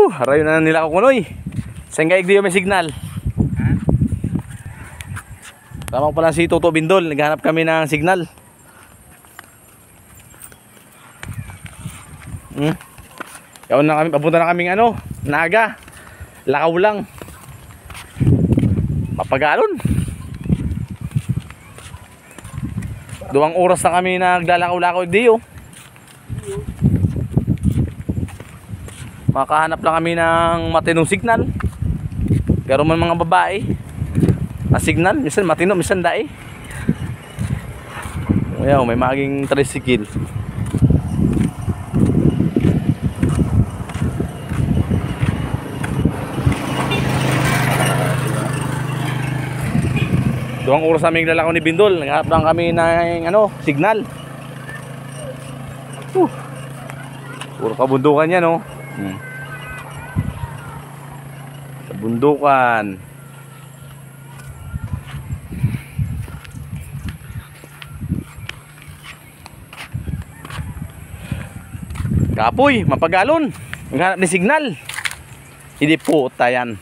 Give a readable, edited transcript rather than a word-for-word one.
Harayo na nila ako kunoy. Sanggaig diyo may signal. Tama pala si Toto Bindol. Naghanap kami ng signal. Yaon na kami, papunta na kaming ano, Naga. Lakaw lang. Mapagalon. 2 oras na kami naglalakaw-lakaw diyo. Makahanap lang kami ng matinong signal. Pero man mga babae na signal, minsan matino, minsan dae. Ayaw, may maging tricycle. Duwang oras namin lalakaw ni Bindol. Naghanap lang kami ng ano, signal. Puro kabundukan yan, no? Sa bundukan. Kapoy, mapagalon. Naghanap ni signal. Hindi po, tayan.